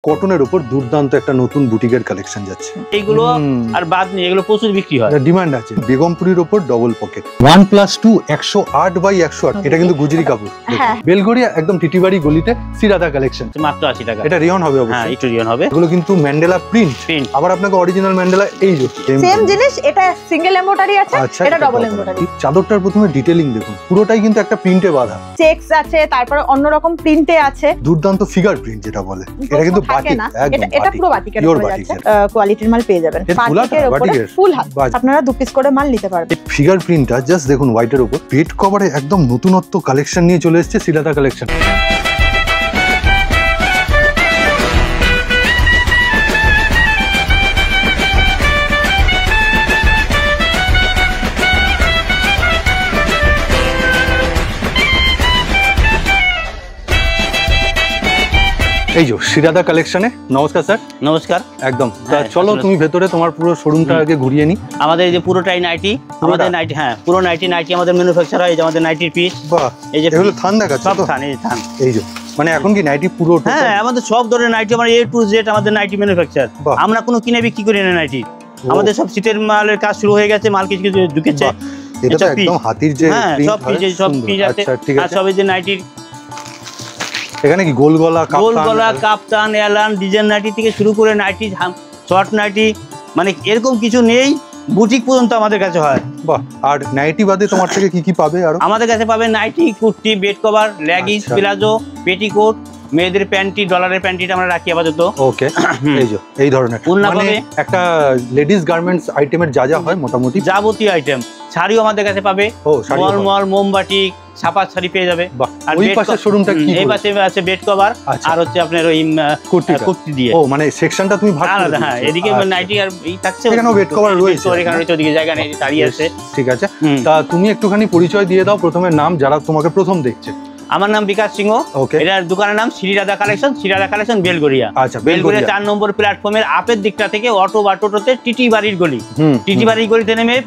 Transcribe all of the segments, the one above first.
কটনের উপর দুর্দান্ত একটা নতুন বুটিকের কালেকশন যাচ্ছে। এইগুলো আর বাদ নেই, এগুলো প্রচুর বিক্রি হয়, ডিমান্ড আছে। বেগমপুরীর উপর ডবল পকেট 1+2 108/108, এটা কিন্তু গুজরি কাপড়। বেলগড়িয়া একদম টিটিবাড়ি গলিতে সিরাদা কালেকশন, মাত্র 80 টাকা। এটা রিয়ন হবে অবশ্যই। হ্যাঁ, একটু রিয়ন হবে। এগুলো কিন্তু ম্যান্ডেলা প্রিন্ট, আবার আপনাকে অরিজিনাল ম্যান্ডেলা এই যে সেম জিনিস, এটা সিঙ্গেল এমব্রয়ডারি আছে, এটা ডাবল এমব্রয়ডারি। চাদরটার প্রথমে ডিটেইলিং দেখুন, পুরোটাই কিন্তু একটা প্রিন্টে বাঁধা, চেকস আছে, তারপর অন্যরকম প্রিন্টে আছে, দুর্দান্ত ফিগার প্রিন্ট যেটা বলে। এটা কিন্তু বাটিক, একদম এটা পুরো বাটিকের উপরে যাচ্ছে, কোয়ালিটির মাল পেয়ে যাবেন। বাটিকের উপরে ফুল হাত, আপনারা 2 পিস করে মাল নিতে পারবেন। ফিগার প্রিন্টটা জাস্ট দেখুন, হোয়াইটের উপর বেড কভারে একদম নতুনত্ব কালেকশন নিয়ে চলে এসেছে সিরাদা কালেকশন। এই যে সিরাদা কালেকশনে, নমস্কার স্যার। নমস্কার। একদম, চলো তুমি ভেতরে তোমার পুরো শোরুমটা আগে ঘুরিয়ে নি। আমাদের এই যে পুরোটাই নাইটি, আমাদের নাইটি, হ্যাঁ পুরো নাইটি আমাদের ম্যানুফ্যাকচার হয়। এই যে আমাদের নাইটির পিস, বাহ, এই যে এগুলো থান দেখাচ্ছে, সব থান, এই থান। এই যে মানে এখন কি নাইটি পুরো? হ্যাঁ, আমাদের সব ধরনের নাইটি, আমার A to Z আমাদের নাইটি ম্যানুফ্যাকচার। আমরা কোনো কিনে বিক্রি করি না নাইটি, আমাদের সব শীতের মালের কাজ শুরু হয়ে গেছে, মাল কিছু কিছু ঢুকেছে। এটা তো একদম হাতির যে সব পিস আছে, আর সব এই যে নাইটির এখানে কি গোল গলা, কাপ্তান, এলান, ডিজাইন নাইটি থেকে শুরু করে নাইটি, শর্ট নাইটি, মানে এরকম কিছু নেই, বুটিক পর্যন্ত আমাদের কাছে হয়। বাহ, আর নাইটি বাদে তোমার থেকে কি কি পাবে? আর আমাদের কাছে পাবে nighty, kurti, bed cover, leggings, palazzo, petticoat, মেয়েদের প্যান্টি, ডলারের প্যান্টিটা আমরা রাখি আপাতত। ওকে, এই যে এই ধরনের মানে একটা লেডিস গার্মেন্টস আইটেমের যা যা হয় মোটামুটি যাবতীয় আইটেম। শাড়িও আমাদের কাছে পাবে, মলমল, মোমবাটি, ছাপা শাড়ি পেয়ে যাবে। আর ওই পাশে শোরুমটা কি? এই পাশে আছে বেড কভার, আর হচ্ছে আপনার ওই কুর্তি দিয়ে। ও মানে সেকশনটা তুমি ভাগ করে দাও। হ্যাঁ, এদিকে নাইটি আর এই থাকছে, এখানেও বেড কভার রয়েছে, এখানে ওইদিকে জায়গা নেই, দাঁড়িয়ে আছে। ঠিক আছে, তা তুমি একটুখানি পরিচয় দিয়ে দাও প্রথমে, নাম যারা তোমাকে প্রথম দেখছে। আমার নাম বিকাশ সিংহ, এটার দোকানের নাম সিরাদা কালেকশন, বেলগড়িয়া। আচ্ছা, বেলগড়িয়া 4 নম্বর প্ল্যাটফর্মের আপের দিকটা থেকে অটো বা টোটোতে টিটিবাড়ির গলি, টিটিবাড়ির গলিতে নেমে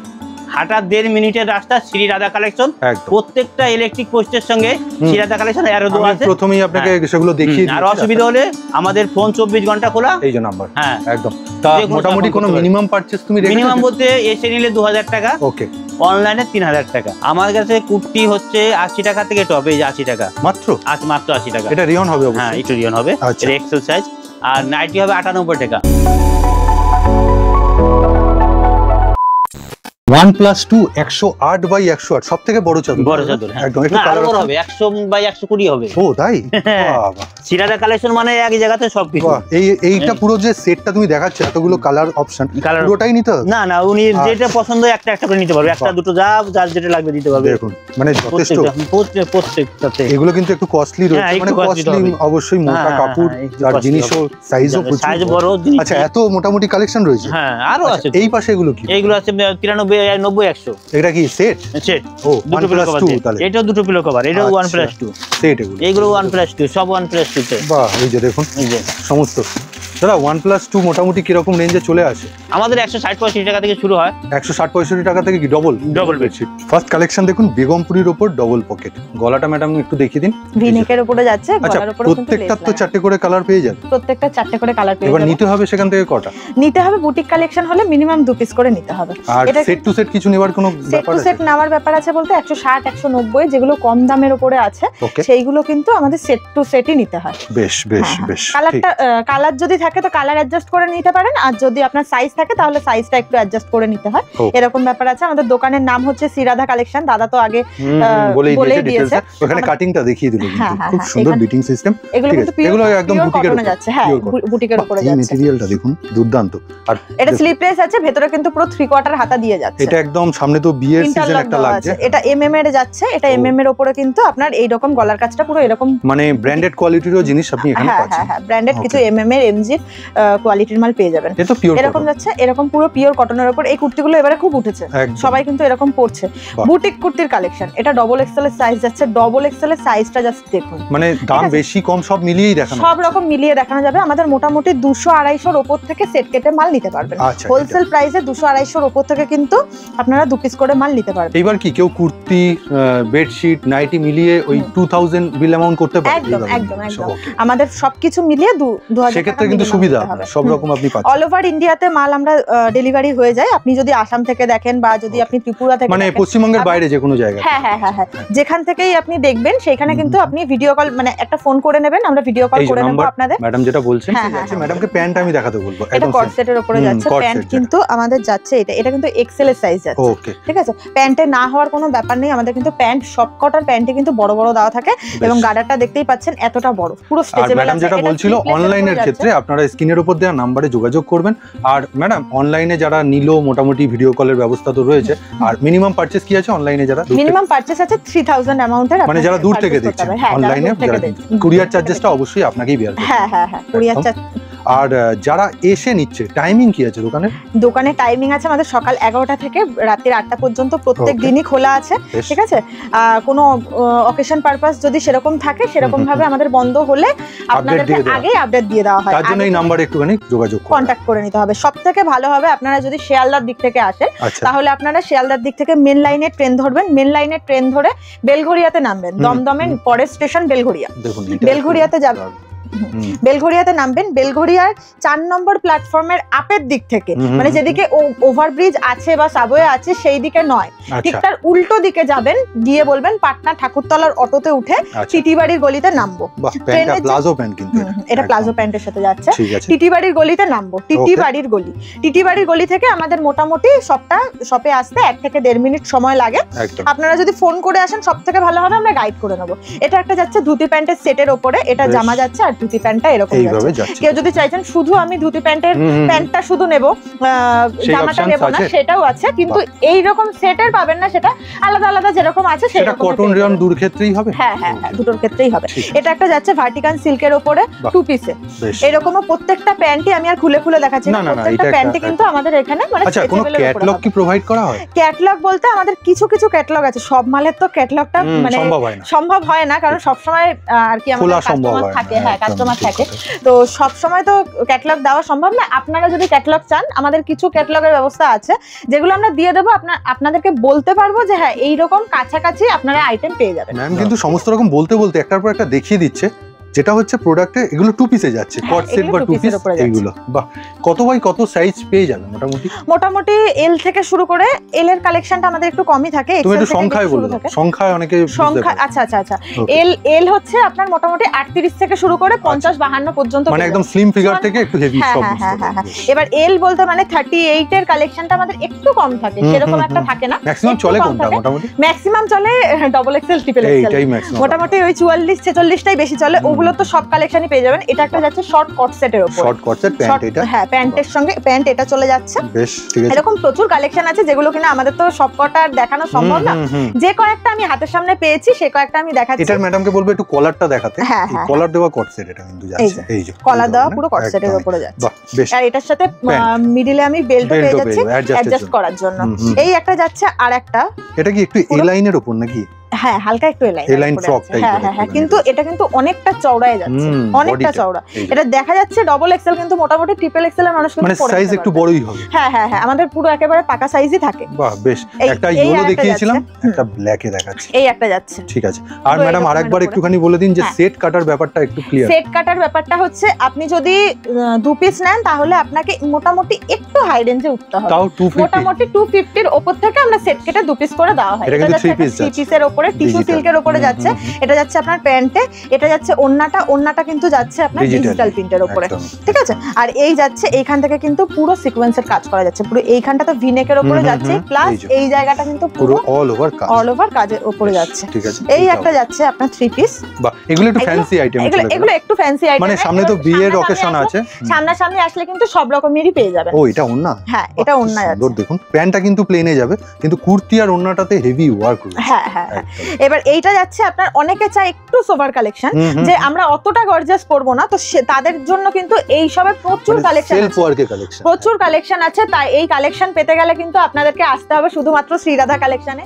হাঁটা 1.5 মিনিটের রাস্তা, শ্রীরাধা কালেকশন। প্রত্যেকটা ইলেকট্রিক পোস্টের সঙ্গে শ্রীরাধা কালেকশন অ্যারো দেওয়া আছে। প্রথমেই আপনাকে সেগুলো দেখিয়ে দিই, আর অসুবিধা হলে আমাদের ফোন 24 ঘন্টা খোলা, এই যে নাম্বার। হ্যাঁ, একদম। তা মোটামুটি কোনো মিনিমাম পারচেজ তুমি রেখেছো? মিনিমাম বলতে এসে নিলে 2000 টাকা, ওকে, অনলাইনে 3000 টাকা। আমার কাছে কুর্তি হচ্ছে 80 টাকা থেকে টপ, এই যে 80 টাকা মাত্র, মাত্র 80 টাকা। এটা রিয়ন হবে অবশ্যই? হ্যাঁ, একটু রিয়ন হবে, এটা এক্সেল সাইজ। আর নাইটি হবে 98 টাকা। 1+2 108/108, সব থেকে বড় চাদর। বড় চাদর, একদম। একটু আরো বড় হবে, 100/120 হবে। ও তাই? বাবা, সিরাদা কালেকশন মানে এক জায়গাতে সবকিছু। এইটা পুরো যে সেটটা তুমি দেখাচ্ছ, এতগুলো কালার অপশন, পুরোটাই নিতে হবে? না, উনি যেটা পছন্দ একটা একটা করে নিতে পারবে, একটা দুটো যার যেটা লাগবে দিতে পারবে। দেখুন মানে যথেষ্ট, প্রত্যেকটাতে। এগুলো কিন্তু একটু কস্টলি রয়েছে, মানে কস্টলি অবশ্যই, মোটা কাপড়, আর জিনিসও সাইজও সাইজ বড়। আচ্ছা, এত মোটামুটি কালেকশন রয়েছে? হ্যাঁ, আরো আছে। এই পাশে এগুলো কি? এইগুলো আছে 93, 90, 100। এটা কি সেট? ও, 1+2, তাহলে এটাও দুটো পিলো কভার, এটাও 1+2 সেট। এগুলো 1+2, সব 1+2 তে। বাহ, এই যে দেখুন, এই যে সমস্ত। দাদা 1+2 মোটামুটি কিরকম রেঞ্জে চলে আসে? আমাদের 160-65 টাকা থেকে শুরু হয়। 160-65 টাকা থেকে কি ডবল বেডশিট? ফার্স্ট কালেকশন দেখুন, বেগমপুরীর উপর ডবল পকেট। গলাটা ম্যাডাম একটু দেখিয়ে দিন। ভিনেকের উপরে যাচ্ছে, গলার উপরে কিন্তু প্রত্যেকটা তো 4টে করে কালার পেয়ে যাবে? প্রত্যেকটা 4টে করে কালার পেয়ে যাবে। এবার নিতে হবে সেখান থেকে কটা নিতে হবে? বুটিক কালেকশন হলে মিনিমাম 2 পিস করে নিতে হবে। আর সেট টু সেট কিছু নেবার কোনো ব্যাপার আছে? সেট নেওয়ার ব্যাপার আছে বলতে 160, 190 যেগুলো কম দামের উপরে আছে, সেইগুলো কিন্তু আমাদের সেট টু সেটই নিতে হয়। বেশ বেশ বেশ। কালার যদি থাকে তো কালার অ্যাডজাস্ট করে নিতে পারেন, আর যদি আপনার সাইজ থাকে তাহলে সাইজটা একটু অ্যাডজাস্ট করে নিতে হয়, এরকম ব্যাপার আছে। আমাদের দোকানের নাম হচ্ছে সিরাধা কালেকশন, দাদা তো আগে বলেই দিয়েছে। ওখানে কাটিংটা দেখিয়ে দিল, খুব সুন্দর বিটিং সিস্টেম। এগুলো একদম বুটিকের যাচ্ছে। হ্যাঁ, বুটিকের উপরে যাচ্ছে। ম্যাটেরিয়ালটা দেখুন, দুর্দান্ত। আর এটা স্লিপলেস আছে, ভেতরে কিন্তু পুরো 3/4 হাতা দিয়ে যাচ্ছে। এটা একদম সামনে তো বিয়ের সিজন একটা লাগছে। এটা এমএম এর যাচ্ছে, এটা এমএম এর উপরে কিন্তু আপনার এই রকম গলার কাজটা পুরো এরকম, মানে ব্র্যান্ডেড কোয়ালিটিরও জিনিস আপনি এখানে পাচ্ছেন। হ্যাঁ, ব্র্যান্ডেড কিছু এমএম এর, এমজি কোয়ালিটির মাল পেয়ে যাবেন। এরকম যাচ্ছে, এরকম পুরো পিওর কটনের উপর এই কুর্তিগুলো এবারে খুব উঠেছে, সবাই কিন্তু এরকম পরছে। বুটিক কুর্তির কালেকশন, এটা ডবল এক্সেল এর সাইজ যাচ্ছে, ডবল এক্সেল এর সাইজটা জাস্ট দেখুন, মানে দাম বেশি কম সব মিলিয়েই দেখানো, সব রকম মিলিয়ে দেখানো যাবে। আমাদের মোটামুটি 200-250 উপর থেকে সেট কেটে মাল নিতে পারবেন। হোলসেল প্রাইসে 200-250 উপর থেকে কিন্তু আপনারা 2 পিস করে মাল নিতে পারবেন। এবার কি কেউ কুর্তি, বেডশিট, নাইটি মিলিয়ে ওই 2000 বিল অ্যামাউন্ট করতে পারে? একদম একদম একদম, আমাদের সবকিছু মিলিয়ে 2000 টাকা। সেক্ষেত্রে কিন্তু সুবিধা সব রকম আপনি পাচ্ছেন। অল ওভার ইন্ডিয়াতে মাল আমরা ডেলিভারি হয়ে যায়। আপনি যদি আসাম থেকে দেখেন বা যদি আপনি ত্রিপুরা থেকে, মানে পশ্চিমবঙ্গের বাইরে যে কোনো জায়গায়, হ্যাঁ হ্যাঁ হ্যাঁ হ্যাঁ, যেখান থেকেই আপনি দেখবেন সেখানে কিন্তু আপনি ভিডিও কল, মানে একটা ফোন করে নেবেন, আমরা ভিডিও কল করে নেব আপনাদের। ম্যাডাম যেটা বলছেন ঠিক ম্যাডামকে প্যান্ট আমি দেখাতে বলবো। এটা কট সেটের উপরে যাচ্ছে, প্যান্ট কিন্তু আমাদের যাচ্ছে এটা কিন্তু এক্সেল এর সাইজ যাচ্ছে। ঠিক আছে, প্যান্টে না হওয়ার কোনো ব্যাপার নেই, আমাদের কিন্তু প্যান্ট সবকটার প্যান্টে কিন্তু বড় বড় দেওয়া থাকে এবং গার্ডারটা দেখতেই পাচ্ছেন এতটা বড়, পুরো স্ট্রেচেবল আছে। ম্যাডাম যেটা বলছিল অনলাইনের ক্ষেত্রে আপনারা স্ক্রিনের উপর দেওয়া নম্বরে যোগাযোগ করবেন। আর ম্যাডাম অনলাইনে যারা নিল মোটামুটি ভিডিও কলের ব্যবস্থা তো রয়েছে, আর মিনিমাম পারচেজ কি আছে অনলাইনে? যারা মিনিমাম পারচেজ আছে 3000 অ্যামাউন্টের, মানে যারা দূর থেকে দেখছেন অনলাইনে, কুরিয়ার চার্জেসটা অবশ্যই আপনাকেই বেয়ার করতে হবে। হ্যাঁ হ্যাঁ হ্যাঁ, কুরিয়ার চার্জ। আর যারা এসে নিচ্ছে টাইমিং কি আছে দোকানে? দোকানে টাইমিং আছে আমাদের সকাল 11টা থেকে রাত্রি 8টা পর্যন্ত প্রত্যেক দিনই খোলা আছে। ঠিক আছে, কোনো অকেশন পারপাস যদি সেরকম থাকে সেরকম ভাবে আমাদের বন্ধ হলে আপনাদেরকে আগে আপডেট দিয়ে দেওয়া হয়। তার জন্য এই নাম্বারে একটুখানি যোগাযোগ করুন, কন্টাক্ট করে নিতে হবে। সবথেকে ভালো হবে আপনারা যদি শিয়ালদার দিক থেকে আসেন তাহলে আপনারা শিয়ালদার দিক থেকে মেন লাইনে ট্রেন ধরবেন, মেন লাইনে ট্রেন ধরে বেলঘরিয়াতে নামবেন। দমদমের পরের স্টেশন বেলঘরিয়া, বেলঘরিয়াতে যাবেন, বেলঘরিয়াতে নামবেন। বেলঘরিয়ার 4 নম্বর প্ল্যাটফর্মের আপের দিক থেকে, মানে যেদিকে ওভারব্রিজ আছে বা সাবওয়ে আছে সেই দিকে নয়, ঠিক তার উল্টো দিকে যাবেন, গিয়ে বলবেন পাটনা ঠাকুরতলার অটোতে উঠে টিটিবাড়ির গলিতে নামবো। প্লাজো প্যান্ট কিন্তু এটা প্লাজো প্যান্টের সাথে যাচ্ছে। টিটিবাড়ির গলিতে নামবো, টিটিবাড়ির গলি, টিটিবাড়ির গলি থেকে আমাদের মোটামুটি শপে আসতে 1 থেকে 1.5 মিনিট সময় লাগে। আপনারা যদি ফোন করে আসেন সব থেকে ভালো হবে, আমরা গাইড করে নেবো। এটা একটা যাচ্ছে ধুতি প্যান্টের সেটের ওপরে, এটা জামা যাচ্ছে আর ধুতি প্যান্টটা এরকম যাচ্ছে। কেউ যদি চাইছেন শুধু আমি ধুতি প্যান্টের প্যান্টটা শুধু নেব, জামাটা নেব না, সেটাও আছে, কিন্তু এই রকম সেটের পাবেন না, সেটা আলাদা আলাদা যেরকম আছে সেটা কটন রেয়ন দুর ক্ষেত্রেই হবে। হ্যাঁ হ্যাঁ হ্যাঁ, দুটোর ক্ষেত্রেই হবে। এটা একটা যাচ্ছে ভার্টিকান সিল্কের উপরে 2 পিসে, এরকমও প্রত্যেকটা প্যান্টই আমি আর খুলে খুলে দেখাচ্ছি না, প্রত্যেকটা প্যান্টই কিন্তু আমাদের এখানে মানে আচ্ছা কোনো ক্যাটালগ কি প্রোভাইড করা হয়? ক্যাটালগ বলতে আমাদের কিছু কিছু ক্যাটালগ আছে, সব মালের তো ক্যাটালগটা মানে সম্ভব হয় না, কারণ সব সময় আর কি আমাদের কাস্টমার থাকে। হ্যাঁ, কাস্টমার থাকে, তো সব সময় তো ক্যাটালগ দেওয়া সম্ভব না। আপনারা যদি ক্যাটালগ চান, আমাদের কিছু ক্যাটালগের ব্যবস্থা আছে যেগুলো আমরা দিয়ে দেবো, আপনাদেরকে বলতে পারবো যে হ্যাঁ এইরকম কাছাকাছি আপনারা আইটেম পেয়ে যাবেন। ম্যাম কিন্তু সমস্ত রকম বলতে বলতে একটার পর একটা দেখিয়ে দিচ্ছে, যেটা হচ্ছে প্রোডাক্টে এগুলো 2 পিসে যাচ্ছে, কট সেট বা 2 পিস এগুলো। বাহ, কত বাই কত সাইজ পেয়ে যাবে মোটামুটি এল থেকে শুরু করে, এল এর কালেকশনটা আমাদের একটু কমই থাকে। তুমি একটু সংখ্যায় বলো, সংখ্যায় অনেকে সংখ্যা। আচ্ছা আচ্ছা আচ্ছা, এল হচ্ছে আপনার মোটামুটি 38 থেকে শুরু করে 50-52 পর্যন্ত, মানে একদম স্লিম ফিগার থেকে একটু হেভি সব। হ্যাঁ হ্যাঁ হ্যাঁ, এবার এল বলতে মানে 38 এর কালেকশনটা আমাদের একটু কম থাকে, সেরকম একটা থাকে না। ম্যাক্সিমাম চলে কোনটা? মোটামুটি ম্যাক্সিমাম চলে ডবল এক্সেল, ট্রিপল এক্সেল, মোটামুটি ওই 44-46টাই বেশি চলে। ওগুলো তো সব কালেকশনই পেয়ে যাবেন। এটা একটা যাচ্ছে শর্ট কট সেটের উপর, শর্ট কট সেট প্যান্ট, এটা হ্যাঁ প্যান্টের সঙ্গে প্যান্ট এটা চলে যাচ্ছে। বেশ, ঠিক আছে। এরকম প্রচুর কালেকশন আছে যেগুলো কিনা আমাদের তো সব কটা দেখানো সম্ভব না, যে কয়েকটা আমি হাতের সামনে পেয়েছি সে কয়েকটা আমি দেখাচ্ছি। এটার ম্যাডামকে বলবো একটু কলারটা দেখাতে। কলার দেওয়া কট সেট এটা কিন্তু যাচ্ছে, এই যে কলার দেওয়া পুরো কট সেটের উপরে যাচ্ছে। আর এটার সাথে মিডলে আমি বেল্টও পেয়ে যাচ্ছি অ্যাডজাস্ট করার জন্য। এই একটা যাচ্ছে, আর একটা এটা কি একটু এ লাইনের উপর নাকি? হ্যাঁ, হালকা একটু এলাইন ফ্রক টাইপের। হ্যাঁ হ্যাঁ, কিন্তু এটা কিন্তু অনেকটা চওড়ায় যাচ্ছে, অনেকটা চওড়া। এটা দেখা যাচ্ছে ডবল এক্সেল, কিন্তু মোটামুটি ট্রিপল এক্সেল এর মানুষ কিন্তু মানে সাইজ একটু বড়ই হবে। হ্যাঁ হ্যাঁ হ্যাঁ, আমাদের পুরো একেবারে পাকা সাইজই থাকে। বাহ, বেশ। একটা ইয়েলো দেখিয়েছিলাম, একটা ব্ল্যাকে দেখাচ্ছি। এই একটা যাচ্ছে, ঠিক আছে। আর ম্যাডাম আরেকবার একটুখানি বলে দিন যে সেট কাটার ব্যাপারটা একটু ক্লিয়ার। সেট কাটার ব্যাপারটা হচ্ছে আপনি যদি 2 পিস নেন তাহলে আপনাকে মোটামুটি একটু হাই রেঞ্জে উঠতে হবে। তাও 250, মোটামুটি 250 এর উপর থেকে আমরা সেট কেটে 2 পিস করে দেওয়া হয়। এটা কিন্তু 3 পিসের উপরে টিস্যু সিল্কের উপরে যাচ্ছে। এটা যাচ্ছে আপনার প্যান্টে, এটা যাচ্ছে ওন্নাটা কিন্তু যাচ্ছে আপনার ডিজিটাল প্রিন্টের উপরে, ঠিক আছে। আর এই যাচ্ছে এইখান থেকে কিন্তু পুরো সিকোয়েন্সের কাজ করা যাচ্ছে, পুরো এইখানটা তো ভিনেকের উপরে যাচ্ছে, প্লাস এই জায়গাটা কিন্তু পুরো অল ওভার কাজের উপরে যাচ্ছে, ঠিক আছে। এই একটা যাচ্ছে আপনার 3 পিস। বাহ, এগুলো একটু ফ্যান্সি আইটেম, এগুলো একটু ফ্যান্সি আইটেম, মানে সামনে তো বিয়ের অকেশন আছে, সামনাসামনি আসলে কিন্তু সব রকমেরই পেয়ে যাবেন। ও, এটা ওন্না? হ্যাঁ, এটা ওন্না যাচ্ছে। দেখুন প্যান্টটা কিন্তু প্লেনে যাবে, কিন্তু কুর্তি আর ওন্নাটাতে হেভি ওয়ার্ক রয়েছে। হ্যাঁ হ্যাঁ, এবার এইটা যাচ্ছে আপনার অনেকে চায় একটু সোভার কালেকশন, যে আমরা অতটা গর্জিয়াস করব না, তো তাদের জন্য কিন্তু এই সবে প্রচুর কালেকশন আছে, প্রচুর কালেকশন আছে। তাই এই কালেকশন পেতে গেলে কিন্তু আপনাদেরকে আসতে হবে শুধুমাত্র শ্রীরাধা কালেকশনে।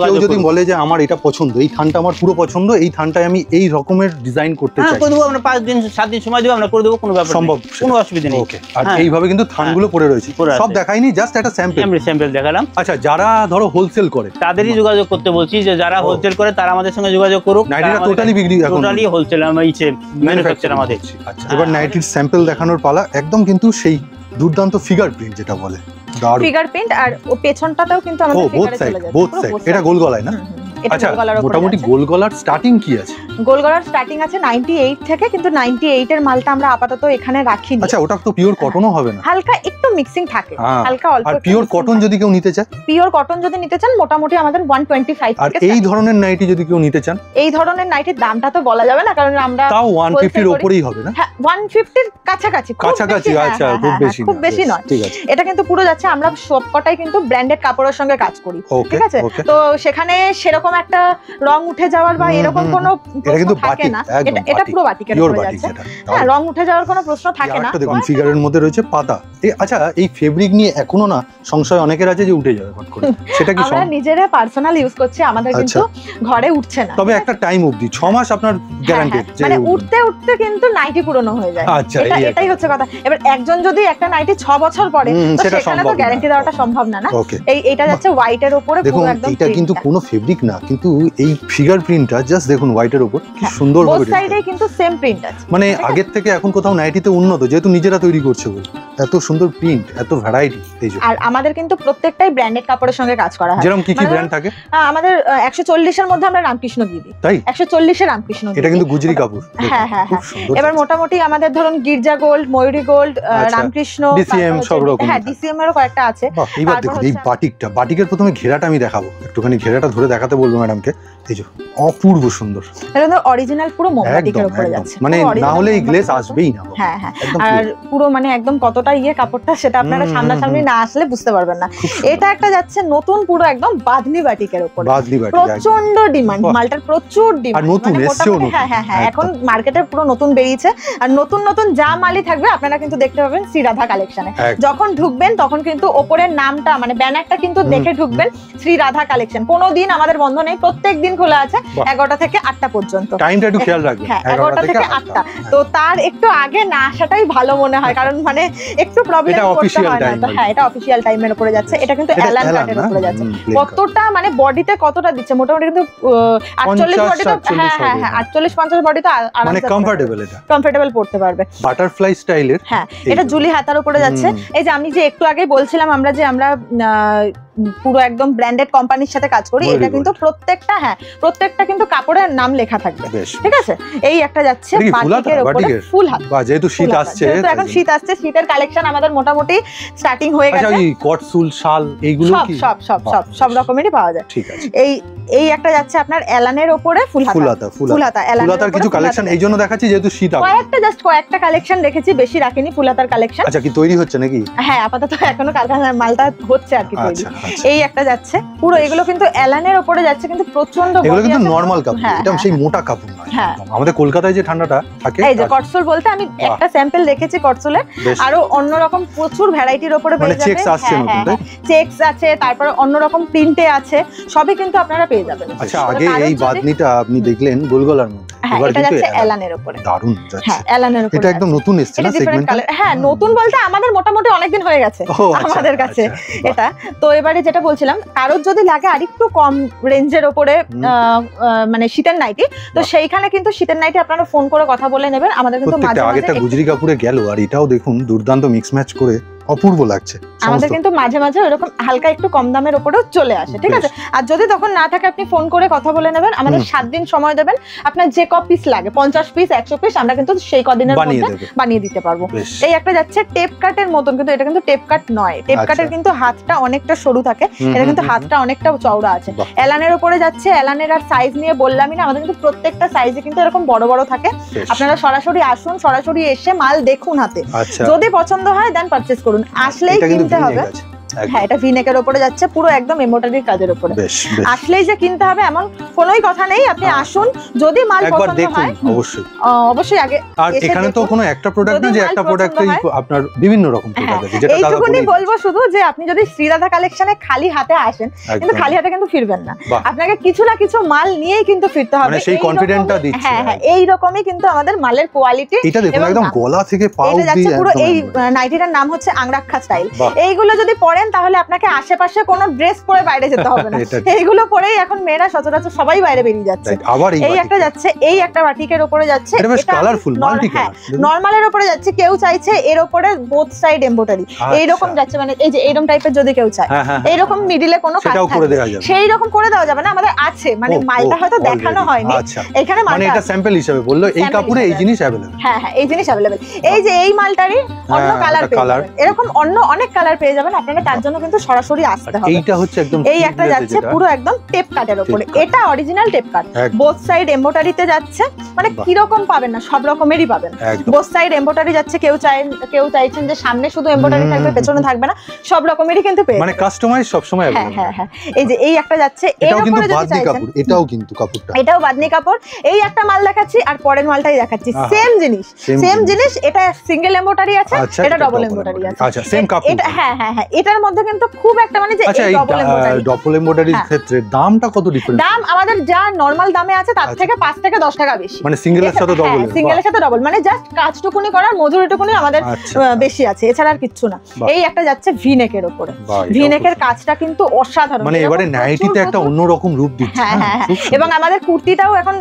কেউ যদি বলে যে আমার এটা পছন্দ, এই থানটা আমার পুরো পছন্দ, এই থানটায় আমি এই রকমের ডিজাইন করতে চাই, করে দেবো আমরা 5 দিন 7 দিন সময় দেব, আমরা করে দেবো, কোনো ব্যাপার সম্ভব, কোনো অসুবিধা নেই। ওকে। আর এইভাবে কিন্তু থানগুলো পড়ে রয়েছে, সব দেখাইনি, জাস্ট একটা স্যাম্পল দেখালাম। আচ্ছা, যারা ধরো হোলসেল করে তাদেরই যোগাযোগ করতে বলছি, যে যারা হোলসেল করে তারা আমাদের সঙ্গে যোগাযোগ করুক। নাইটিটা টোটালি বিক্রি, টোটালি হোলসেল ম্যানুফ্যাকচার আমাদের। আচ্ছা, এবার নাইটির স্যাম্পল দেখানোর পালা। একদম কিন্তু সেই দুর্দান্ত ফিগার প্রিন্ট যেটা বলে, ফিগার প্রিন্ট, আর ও পেছনটাতেও কিন্তু আমাদের ফিগারে চলে যাচ্ছে, বোথ সাইড। এটা গোল গলায় না? আচ্ছা, মোটামুটি গোল গলার স্টার্টিং কি আছে? গোল গলার স্টার্টিং আছে 98 থেকে, কিন্তু 98 এর মালটা আমরা আপাতত এখানে রাখিনি। আচ্ছা, ওটা তো পিওর কটনও হবে না? হালকা একটু মিক্সিং থাকে, হালকা অল্প। আর পিওর কটন যদি কেউ নিতে চায়? পিওর কটন যদি নিতে চান মোটামুটি আমাদের 125 আর এই ধরনের নাইটি যদি কেউ নিতে চান? এই ধরনের নাইটির দামটা তো বলা যাবে না, কারণ আমরা তাও 150 এর উপরেই হবে না? হ্যাঁ, 150 এর কাছাকাছি। আচ্ছা, খুব বেশি নয়, ঠিক আছে। এটা কিন্তু পুরো যাচ্ছে, আমরা সবকটাই কিন্তু ব্র্যান্ডেড কাপড়ের সঙ্গে কাজ করি, ঠিক আছে। তো সেখানে সেরকম একটা রং উঠে যাওয়ার বা এরকম কোনো প্রশ্ন থাকে না। এটা পুরো বাটিকের উপরে যাচ্ছে, হ্যাঁ, রং উঠে যাওয়ার কোনো প্রশ্ন থাকে না। দেখুন ফিগারের মধ্যে রয়েছে পাতা। আচ্ছা, এই ফেব্রিক নিয়ে এখনো না সংশয় অনেকের আছে যে উঠে যাবে ফট করে, সেটা কি? আমরা নিজেরা পার্সোনাল ইউজ করছি, আমাদের কিন্তু ঘরে উঠছে না। তবে একটা টাইম অবধি 6 মাস আপনার গ্যারান্টেড, মানে উঠতে উঠতে কিন্তু নাইটি পুরনো হয়ে যায়। আচ্ছা, এটাই হচ্ছে কথা। এবার একজন যদি একটা নাইটি 6 বছর পরে, তো সেখানে তো গ্যারান্টি দেওয়াটা সম্ভব না। এইটা যাচ্ছে হোয়াইটের উপরে, পুরো একদম। এটা কিন্তু কোনো ফেব্রিক না, কিন্তু এই ফিগার প্রিন্টটা জাস্ট দেখুন হোয়াইটের উপর কি সুন্দর ভাবে, বোথ সাইডে কিন্তু সেম প্রিন্ট আছে। মানে আগের থেকে এখন কোথাও নাইটিতে উন্নত, যেহেতু নিজেরা তৈরি করছে বলে এত সুন্দর প্রিন্ট, এত ভ্যারাইটি। আর আমাদের কিন্তু প্রত্যেকটাই ব্র্যান্ডেড কাপড়ের সঙ্গে কাজ করা হয়। যেরকম কি কি ব্র্যান্ড থাকে? আমাদের 140 এর মধ্যে আমরা রামকৃষ্ণ দিয়ে দিই। তাই 140 এর রামকৃষ্ণ। এটা কিন্তু গুজরি কাপড়। হ্যাঁ হ্যাঁ হ্যাঁ। এবার মোটামুটি আমাদের ধরুন গির্জা গোল্ড, ময়ূরী গোল্ড, রামকৃষ্ণ, ডিসিএম সব রকম। হ্যাঁ, ডিসিএম এরও কয়েকটা আছে। এবার দেখুন এই বাটিকটা, বাটিকের প্রথমে ঘেরাটা আমি দেখাবো, একটুখানি ঘেরাটা ধরে দেখাতে বলবো ম্যাডামকে। এই যে অপূর্ব সুন্দর, এটা তো অরিজিনাল পুরো মোমবাতিকের উপরে যাচ্ছে, মানে না হলে এই গ্লেজ আসবেই না। হ্যাঁ হ্যাঁ। আর পুরো মানে একদম কতটা কাপড়টা, সেটা আপনারা সামনাসামনি না আসলে বুঝতে পারবেন না। এটা একটা যাচ্ছে নতুন পুরো একদম বাঁধনি বাটিকের উপরে, প্রচন্ড ডিমান্ড, মালটার প্রচুর ডিমান্ড। আর নতুন এসেও, হ্যাঁ হ্যাঁ হ্যাঁ, এখন মার্কেটে পুরো নতুন বেরিয়েছে। আর নতুন নতুন যা মালই থাকবে আপনারা কিন্তু দেখতে পাবেন শ্রীরাধা কালেকশনে। যখন ঢুকবেন তখন কিন্তু ওপরের নামটা মানে ব্যানারটা কিন্তু দেখে ঢুকবেন, শ্রীরাধা কালেকশন। কোনোদিন আমাদের বন্ধ নেই, প্রত্যেক দিন খোলা আছে 11টা থেকে 8টা পর্যন্ত। টাইমটা একটু খেয়াল রাখবেন। হ্যাঁ, 11টা থেকে 8টা। তো তার একটু আগে না আসাটাই ভালো মনে হয়, কারণ মানে একটু প্রবলেম করতে হয় না। হ্যাঁ, এটা অফিশিয়াল টাইমের উপরে যাচ্ছে। এটা কিন্তু অ্যালান কাটের উপরে যাচ্ছে। কতটা মানে বডিতে কতটা দিচ্ছে, মোটামুটি কিন্তু 48 বডি তো, হ্যাঁ হ্যাঁ হ্যাঁ, 48-50 বডি তো মানে কমফোর্টেবল, এটা কমফোর্টেবল পড়তে পারবে। বাটারফ্লাই স্টাইলের। হ্যাঁ, এটা জুলি হাতার উপরে যাচ্ছে। এই যে আমি যে একটু আগে বলছিলাম আমরা পুরো একদম ব্র্যান্ডেড কোম্পানির সাথে কাজ করি, এটা কিন্তু প্রত্যেকটা, হ্যাঁ প্রত্যেকটা কিন্তু কাপড়ের নাম লেখা থাকবে, ঠিক আছে। এই একটা যাচ্ছে বাটিকের উপরে ফুল হাত, বা যেহেতু শীত আসছে, যেহেতু এখন শীত আসছে, শীতের কালেকশন আমাদের মোটামুটি স্টার্টিং হয়ে গেছে। আচ্ছা, এই কটসুল শাল এইগুলো কি সব রকমেরই পাওয়া যায়, ঠিক আছে। এই একটা যাচ্ছে আপনার এলানের উপরে ফুল হাতা এলানের কিছু কালেকশন এই জন্য দেখাচ্ছি যেহেতু শীত আসছে, কয়েকটা কালেকশন রেখেছি, বেশি রাখিনি ফুল হাতার কালেকশন। আচ্ছা, কি তৈরি হচ্ছে নাকি? হ্যাঁ, আপাতত এখনো কারখানার মালটা হচ্ছে আর কি তৈরি। এই একটা যাচ্ছে পুরো, এগুলো কিন্তু এলানের উপরে যাচ্ছে, কিন্তু প্রচন্ড, এগুলো কিন্তু নরমাল কাপড়, এটা সেই মোটা কাপড় নয়। আমাদের কলকাতায় যে ঠান্ডাটা থাকে, এই যে কটসুল বলতে আমি একটা স্যাম্পল রেখেছি কটসুলের, আরো অন্যরকম প্রচুর ভ্যারাইটির উপরে পেয়ে যাবেন। চেকস আছে, তারপরে অন্যরকম প্রিন্টে আছে, সবই কিন্তু আপনারা পেয়ে যাবেন। আচ্ছা, আগে এই বাঁধনিটা আপনি দেখলেন গোলগলার মধ্যে, এটা যাচ্ছে এলানের উপরে। দারুণ যাচ্ছে। হ্যাঁ, এলানের উপরে। এটা একদম নতুন এসেছে না সেগমেন্টটা? হ্যাঁ, নতুন বলতে আমাদের মোটামুটি অনেকদিন হয়ে গেছে আমাদের কাছে এটা। তো এবারে যেটা বলছিলাম, কারোর যদি লাগে আরেকটু কম রেঞ্জের উপরে মানে শীতের নাইটি, তো সেইখানে কিন্তু শীতের নাইটি আপনারা ফোন করে কথা বলে নেবেন। আমাদের কিন্তু মাঝে মাঝে আগেটা গুজরি কাপড়ে গেল, আর এটাও দেখুন দুর্দান্ত মিক্স ম্যাচ করে অপূর্ব লাগছে। আমাদের কিন্তু মাঝে মাঝে এরকম হালকা একটু কম দামের উপরেও চলে আসে, ঠিক আছে। আর যদি তখন না থাকে আপনি ফোন করে কথা বলে নেবেন, আমাদের 7 দিন সময় দেবেন। আপনার যে ক পিস লাগে, 50 পিস 100 পিস, আমরা কিন্তু সেই কদিনের মধ্যে বানিয়ে দিতে পারবো। এই একটা যাচ্ছে টেপ কাটের মতন, কিন্তু এটা কিন্তু টেপ কাট নয়। টেপ কাটের কিন্তু হাতটা অনেকটা সরু থাকে, এটা কিন্তু হাতটা অনেকটা চওড়া আছে। এলানের উপরে যাচ্ছে, এলানের আর সাইজ নিয়ে বললামই না, আমাদের কিন্তু প্রত্যেকটা সাইজে কিন্তু এরকম বড় বড় থাকে। আপনারা সরাসরি আসুন, সরাসরি এসে মাল দেখুন হাতে, যদি পছন্দ হয় দেন পারচেজ করুন, আসলেই কিনতে হবে। হ্যাঁ এটা ভিনেকের উপরে যাচ্ছে, পুরো একদম এমব্রয়ডারির কাজের উপরে। বেশ আসলেই যে কিনতে হবে এমন কোনোই কথা নেই, আপনি আসুন, যদি মাল একবার পছন্দ দেখুন হয় অবশ্যই অবশ্যই আগে। আর এখানে তো কোনো একটা প্রোডাক্ট না যে একটা প্রোডাক্টই আপনার বিভিন্ন রকম প্রোডাক্ট আছে, যেটা দাদা এইটুকুনি বলবো শুধু যে আপনি যদি শ্রীরাধা কালেকশনে খালি হাতে আসেন, কিন্তু খালি হাতে কিন্তু ফিরবেন না, আপনাকে কিছু না কিছু মাল নিয়েই কিন্তু ফিরতে হবে, মানে সেই কনফিডেন্টটা দিচ্ছে। হ্যাঁ হ্যাঁ এই রকমই কিন্তু আমাদের মালের কোয়ালিটি। এটা দেখুন একদম গলা থেকে পা অবধি পুরো এই নাইটিটার নাম হচ্ছে আংরাক্ষা স্টাইল। এইগুলো যদি পরেন তাহলে আপনাকে আশেপাশে কোনো ড্রেস পরে বাইরে যেতে হবে না, এইগুলো পরেই এখন মেয়েরা সচরাচর সবাই বাইরে বেরিয়ে যাচ্ছে। এই একটা যাচ্ছে, এই একটা বাটিকের উপরে যাচ্ছে, এটা বেশ কালারফুল মাল্টি কালার, নরমালের উপরে যাচ্ছে, কেউ চাইছে এর উপরে বোথ সাইড এমব্রয়ডারি এইরকম যাচ্ছে, মানে এই যে এইরকম টাইপের যদি কেউ চায় এইরকম মিডিলে কোনো কাজ থাকে সেই রকম করে দেওয়া যাবে না, আমাদের আছে, মানে মালটা হয়তো দেখানো হয়নি এখানে, মানে এটা স্যাম্পল হিসেবে বললো এই কাপড়ে এই জিনিস अवेलेबल। হ্যাঁ হ্যাঁ এই জিনিস अवेलेबल। এই যে এই মালটারই অন্য কালার পেয়ে যাবেন, এরকম অন্য অনেক কালার পেয়ে যাবেন, আপনারা তার জন্য কিন্তু সরাসরি আসতে হবে। এইটা হচ্ছে একদম এই একটা যাচ্ছে পুরো একদম টেপ কাটের উপরে, এটা অরিজিনাল টেপ কাট, বোথ সাইড এমব্রয়ডারিতে যাচ্ছে, মানে কি রকম পাবেন না সব রকমেরই পাবেন, বোথ সাইড এমব্রয়ডারি যাচ্ছে, কেউ চাইছেন যে সামনে শুধু এমব্রয়ডারি থাকবে পেছনে থাকবে না, সব রকমেরই কিন্তু পেয়ে মানে কাস্টমাইজ সব সময় হ্যাঁ হ্যাঁ হ্যাঁ। এই যে এই একটা যাচ্ছে, এর উপরে যদি চাইছেন এটাও কিন্তু কাপড়টা, এটাও বাদনি কাপড়। এই একটা মাল দেখাচ্ছি আর পরের মালটাই দেখাচ্ছি, সেম জিনিস, এটা সিঙ্গেল এমব্রয়ডারি আছে, এটা ডাবল এমব্রয়ডারি আছে। আচ্ছা সেম কাপড়, এটা হ্যাঁ হ্যাঁ হ্যাঁ এটার মধ্যে কিন্তু খুব একটা মানে যে এই ডাবল এমব্রয়ডারির ক্ষেত্রে দামটা কত ডিফারেন্স? দাম আমাদের যা নরমাল দামে আছে তার থেকে 5 থেকে 10 টাকা বেশি, মানে সিঙ্গেলের সাথে ডাবল, সিঙ্গেলের সাথে ডাবল, মানে জাস্ট কাজটুকুনি করার মজুরিটুকুনি আমাদের বেশি আছে, এছাড়া আর কিচ্ছু না। এই একটা যাচ্ছে ভিনেকের উপরে, ভিনেকের কাজটা কিন্তু অসাধারণ, মানে এবারে নাইটিতে একটা অন্যরকম রূপ দিচ্ছে। হ্যাঁ হ্যাঁ এবং আমাদের কুর্তিটাও এখন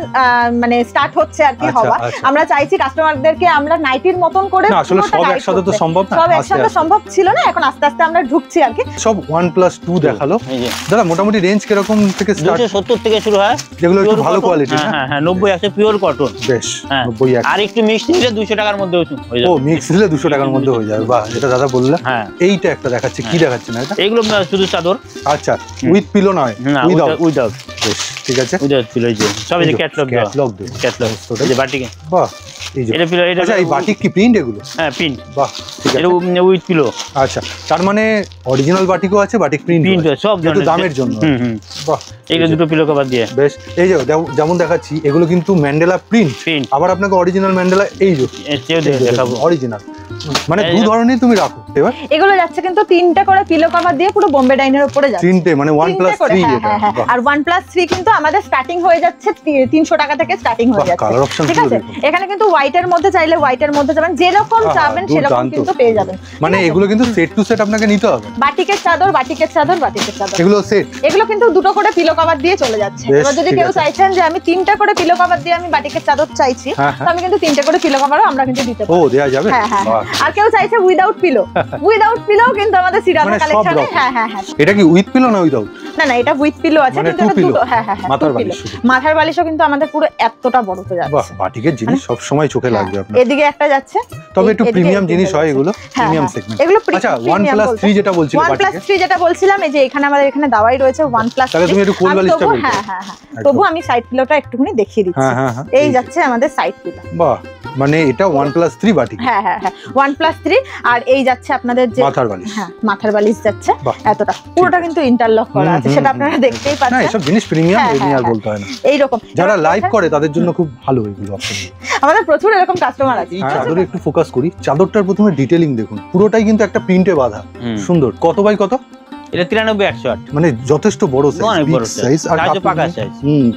মানে স্টার্ট হচ্ছে আর কি হওয়া, আমরা চাইছি কাস্টমারদেরকে আমরা নাইটির মতন করে, আসলে সব একসাথে তো সম্ভব না, সব একসাথে সম্ভব ছিল না, এখন আস্তে আস্তে আমরা ঢুকছি আর কি। সব 1+2 দেখালো দাদা, মোটামুটি রেঞ্জ কিরকম থেকে স্টার্ট? 270 থেকে শুরু হয়, যেগুলো একটু ভালো কোয়ালিটি। হ্যাঁ হ্যাঁ 90 আছে পিওর কটন, বেশ 90 আর একটু মিক্স নিলে 200 টাকার মধ্যে হয়ে যাবে। ও মিক্স নিলে 200 টাকার মধ্যে হয়ে যাবে, বাহ এটা দাদা বললেন। এইটা একটা দেখাচ্ছে, কি দেখাচ্ছে না এটা? এগুলো শুধু চাদর, আচ্ছা উইথ পিলো নয়, উইদাউট। বেশ ঠিক আছে, উইদাউট পিলো, এই যে সব এই যে ক্যাটালগ এই যে বাটিকে, বাহ এই যে এটা পিলো, এটা আচ্ছা এই বাটিক কি প্রিন্ট এগুলো? হ্যাঁ প্রিন্ট, বাহ ঠিক আছে, এটা উইথ পিলো। আচ্ছা তার মানে অরিজিনাল বাটিকও আছে, বাটিক প্রিন্ট সব একটু দামের জন্য। বাহ এগুলো দুটো পিলো কভার দিয়ে বেশ। এই যে যেমন দেখাচ্ছি এগুলো কিন্তু ম্যান্ডেলা প্রিন্ট, আবার আপনাকে অরিজিনাল ম্যান্ডেলা এই যে দেখাবো অরিজিনাল, মানে দু ধরনের তুমি রাখো। এবার এগুলো যাচ্ছে কিন্তু 3টে করে পিলো কভার দিয়ে পুরো বোম্বে ডাইনের উপরে যাচ্ছে, 3টে মানে 1+3 এটা। আর 1+3 কিন্তু আমাদের স্টার্টিং হয়ে যাচ্ছে 300 টাকা থেকে স্টার্টিং হয়ে যাচ্ছে, কালার অপশন ঠিক আছে। এখানে কিন্তু হোয়াইটের মধ্যে চাইলে হোয়াইটের মধ্যে যাবেন, যেরকম চাবেন সেরকম কিন্তু পেয়ে যাবেন, মানে এগুলো কিন্তু সেট টু সেট আপনাকে নিতে হবে। বাটিকের চাদর, বাটিকের চাদর, বাটিকের চাদর, এগুলো সেট, এগুলো কিন্তু দুটো করে পিলো কভার দিয়ে চলে যাচ্ছে। এবার যদি কেউ চাইছেন যে আমি 3টা করে পিলো কভার দিয়ে আমি বাটিকের চাদর চাইছি, তো আমি কিন্তু 3টে করে পিলো কভারও আমরা কিন্তু দিতে পারি। ও দেয়া যাবে। হ্যাঁ হ্যাঁ। আর কেউ চাইছে উইদাউট পিলো, উইদাউট পিলো কিন্তু আমাদের শ্রীরাধা কালেকশনে। হ্যাঁ হ্যাঁ হ্যাঁ। এটা কি উইথ পিলো না উইদাউট? না না এটা উইথ পিলো আছে, কিন্তু এটা দুটো। হ্যাঁ হ্যাঁ হ্যাঁ মাথার বালিশও কিন্তু আমাদের পুরো এতটা বড়তে যাচ্ছে। বাহ বাটিকের জিনিস সব সময় চোখে লাগবে আপনার। এদিকে একটা যাচ্ছে, তবে একটু প্রিমিয়াম জিনিস হয় এগুলো, প্রিমিয়াম সেগমেন্ট। এগুলো আচ্ছা 1+3 যেটা বলছিলাম, 1+3 যেটা বলছিলাম, এই যে এখানে আমাদের এখানে দাওয়াই রয়েছে 1+3। তাহলে তুমি একটু কোল বালিশটা বলবে। হ্যাঁ হ্যাঁ হ্যাঁ তবু আমি সাইড পিলোটা একটুখানি দেখিয়ে দিচ্ছি। এই যাচ্ছে আমাদের সাইড পিলো। বাহ মানে এটা 1+3 বাটিক। হ্যাঁ হ্ঁ হ্যাঁ 1+3। আর এই যাচ্ছে আপনাদের যে মাথার বালিশ, হ্যাঁ মাথার বালিশ যাচ্ছে এতটা, পুরোটা কিন্তু ইন্টারলক করা আছে, সেটা আপনারা দেখতেই পাচ্ছেন। না এসব জিনিস প্রিমিয়াম, এমনি আর বলতে হয় না। এই রকম যারা লাইভ করে তাদের জন্য খুব ভালো এগুলো অপশন। আমাদের প্রচুর এরকম কাস্টমার আছে। এই চাদরে একটু ফোকাস করি, চাদরটার প্রথমে ডিটেইলিং দেখুন, পুরোটাই কিন্তু একটা প্রিন্টে বাঁধা, সুন্দর। কত বাই কত? এটা 93-108, মানে যথেষ্ট বড় সাইজ। আর পাকা সাইজ।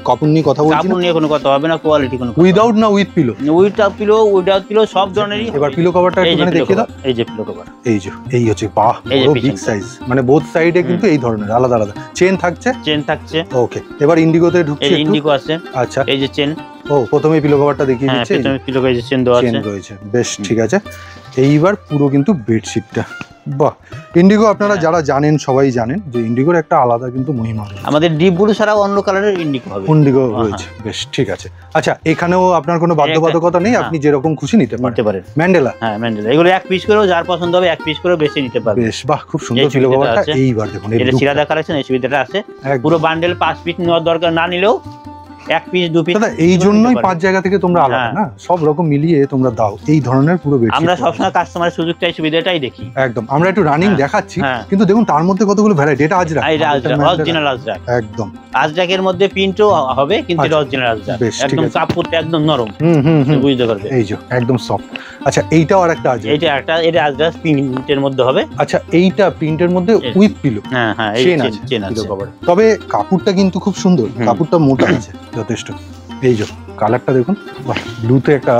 কাপড় নিয়ে কথা বলছি, কাপড় নিয়ে কোনো কথা হবে না, কোয়ালিটি কোনো। উইদাউট না উইথ পিলো? উইদাউট পিলো সব ধরনেরই। এবার পিলো কভারটা একটুখানি দেখিয়ে দাও। এই যে পিলো কভার, এই যে এই হচ্ছে, বাহ বড় বিগ সাইজ, মানে বোথ সাইডে কিন্তু এই ধরনের আলাদা আলাদা চেন থাকছে। ওকে এবার ইন্ডিগোতে ঢুকছে, এই ইন্ডিগো আছে। আচ্ছা এই যে চেন, ও প্রথমে পিলো কভারটা দেখিয়ে দিচ্ছে, প্রথমে পিলো কভার চেন দেওয়া আছে, চেন রয়েছে। বেশ ঠিক আছে। এইবার পুরো কিন্তু বেডশিটটা, বাহ ইন্ডিগো আপনারা যারা জানেন সবাই জানেন যে ইন্ডিগোর একটা আলাদা কিন্তু মহিমা রয়েছে। আমাদের ডিপ ব্লু ছাড়াও অন্য কালারের ইন্ডিগো হবে, ইন্ডিগো রয়েছে। বেশ ঠিক আছে। আচ্ছা এখানেও আপনার কোনো বাধ্যবাধকতা নেই, আপনি যেরকম খুশি নিতে পারেন। ম্যান্ডেলা, হ্যাঁ ম্যান্ডেলা, এগুলো এক পিস করেও যার পছন্দ হবে এক পিস করেও বেশি নিতে পারবে। বেশ বাহ খুব সুন্দর পিলো কভারটা। এইবার দেখুন এটা শ্রীরাধা কালেকশন, এই সুবিধাটা আছে। পুরো বান্ডেল 5 পিস নেওয়ার দরকার না নিলেও এক পিস 2 পিস। দাদা এই জন্যই 5 জায়গা থেকে তোমরা আলাদা না, সব রকম মিলিয়ে তোমরা দাও এই ধরনের পুরো বেডশিট। আমরা সবসময় কাস্টমারের সুযোগটাই সুবিধাটাই দেখি। একদম, আমরা একটু রানিং দেখাচ্ছি, কিন্তু দেখুন তার মধ্যে কতগুলো ভ্যারাইটি। এটা আজরাক, এটা আজরাক, অরিজিনাল আজরাক। একদম আজরাকের মধ্যে প্রিন্টও হবে, কিন্তু এটা অরিজিনাল আজরাক, একদম কাপড়টা একদম নরম, বুঝতে পারবে, এই যে একদম সফট। আচ্ছা এইটাও আরেকটা আজরাক, এটা আজরাক প্রিন্টের মধ্যে হবে। আচ্ছা এইটা প্রিন্টের মধ্যে উইথ পিলো, হ্যাঁ চেন আছে। তবে কাপড়টা কিন্তু খুব সুন্দর, কাপড়টা মোটা আছে যথেষ্ট। এই যে কালারটা দেখুন, বাহ ব্লুতে একটা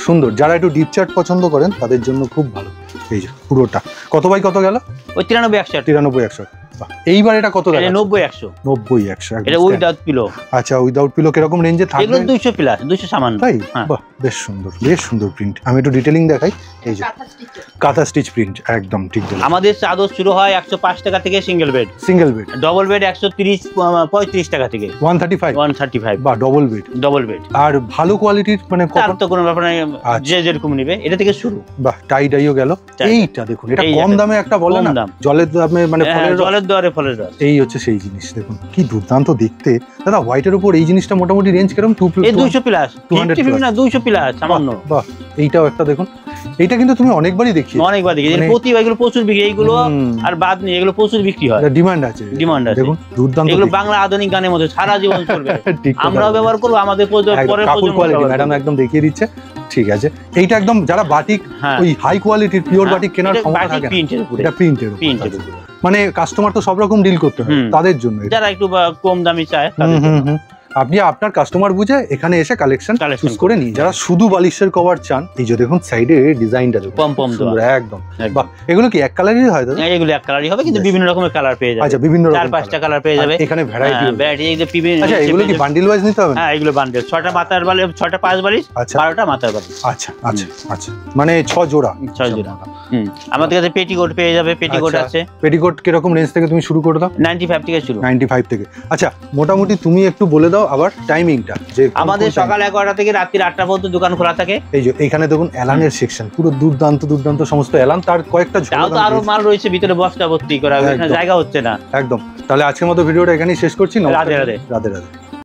সুন্দর, যারা একটু ডিপ চার্ট পছন্দ করেন তাদের জন্য খুব ভালো। এই যে পুরোটা কত বাই কত গেল? ওই 93-100। 93-100। এইবার এটা কত গেল? 90-100। 90-100 এটা উইদাউট পিলো। আচ্ছা উইদাউট পিলো কিরকম রেঞ্জে থাকবে? এগুলো 200 প্লাস, 200 সামান্য। তাই? বাহ বেশ সুন্দর প্রিন্ট। আমি একটু ডিটেইলিং দেখাই। এই যে কাঁথা স্টিচ প্রিন্ট, একদম ঠিক বলেছেন। আমাদের চাদর শুরু হয় 105 টাকা থেকে সিঙ্গেল বেড, ডবল বেড 135 টাকা থেকে 135। বাহ ডবল বেড। আর ভালো কোয়ালিটির মানে তার তো কোনো ব্যাপার নাই, যে যেরকম নেবে এটা থেকে শুরু। বাহ টাই ডাইও গেল। এইটা দেখুন, এটা কম দামে একটা বলে না, জলের দামে মানে জলের দরে ফলের রস, এই হচ্ছে সেই জিনিস। দেখুন কি দুর্দান্ত দেখতে। দাদা হোয়াইটের উপর এই জিনিসটা মোটামুটি রেঞ্জ কিরকম? 200 প্লাস, 200 প্লাস সামান্য। বাহ এইটাও একটা দেখুন, এইটা কিন্তু তুমি অনেকবারই দেখি, এগুলো প্রচুর বিক্রি, এইগুলো আর বাদ নেই, এগুলো প্রচুর বিক্রি হয়, ডিমান্ড আছে। দেখুন দুর্দান্ত, এগুলো বাংলা আধুনিক গানের মধ্যে সারা জীবন চলবে। আমরাও ব্যবহার করবো, আমাদের কাপড় কোয়ালিটি ম্যাডাম একদম দেখিয়ে দিচ্ছে। ঠিক আছে, এইটা একদম যারা বাটিক ওই হাই কোয়ালিটির পিওর বাটিক কেনার ক্ষমতা থাকে না, এটা প্রিন্টের মানে কাস্টমার তো সব রকম ডিল করতে হয়, তাদের জন্য যারা একটু কম দামি চায়। আপনি আপনার কাস্টমার বুঝে এখানে এসে কালেকশন চুজ করে নিন। যারা শুধু বালিশের কভার চান, এই যে দেখুন সাইডে ডিজাইনটা দেখুন, পম একদম বাহ। এগুলো কি এক কালারই হয় দাদা? এগুলো এক কালারই হবে, কিন্তু বিভিন্ন রকমের কালার পেয়ে যাবে। আচ্ছা বিভিন্ন রকম 4-5টা কালার পেয়ে যাবে এখানে, ভ্যারাইটি। এই যে আচ্ছা এগুলো কি বান্ডিল ওয়াইজ নিতে হবে? হ্যাঁ এগুলো বান্ডিল, 6টা মাথার বালিশ, 6টা পাঁচ বালিশ, 12টা মাথার বালিশ। আচ্ছা মানে 6 জোড়া। আমাদের কাছে পেটিকোট পেয়ে যাবে, পেটিকোট আছে। পেটিকোট কিরকম রেঞ্জ থেকে তুমি শুরু করে দাও? 95 থেকে শুরু। 95 থেকে। আচ্ছা মোটামুটি তুমি একটু বলে দাও আবার টাইমিংটা। যে আমাদের সকাল 11টা থেকে রাত্রি 8টা পর্যন্ত দোকান খোলা থাকে। এই যে এখানে দেখুন এলানের সেকশন, পুরো দুর্দান্ত সমস্ত এলান, তার কয়েকটা ঝোলা আরো মাল রয়েছে ভিতরে, বস্তা ভর্তি করা, জায়গা হচ্ছে না। একদম। তাহলে আজকের মতো ভিডিওটা এখানেই শেষ করছি। রাধে রাধে।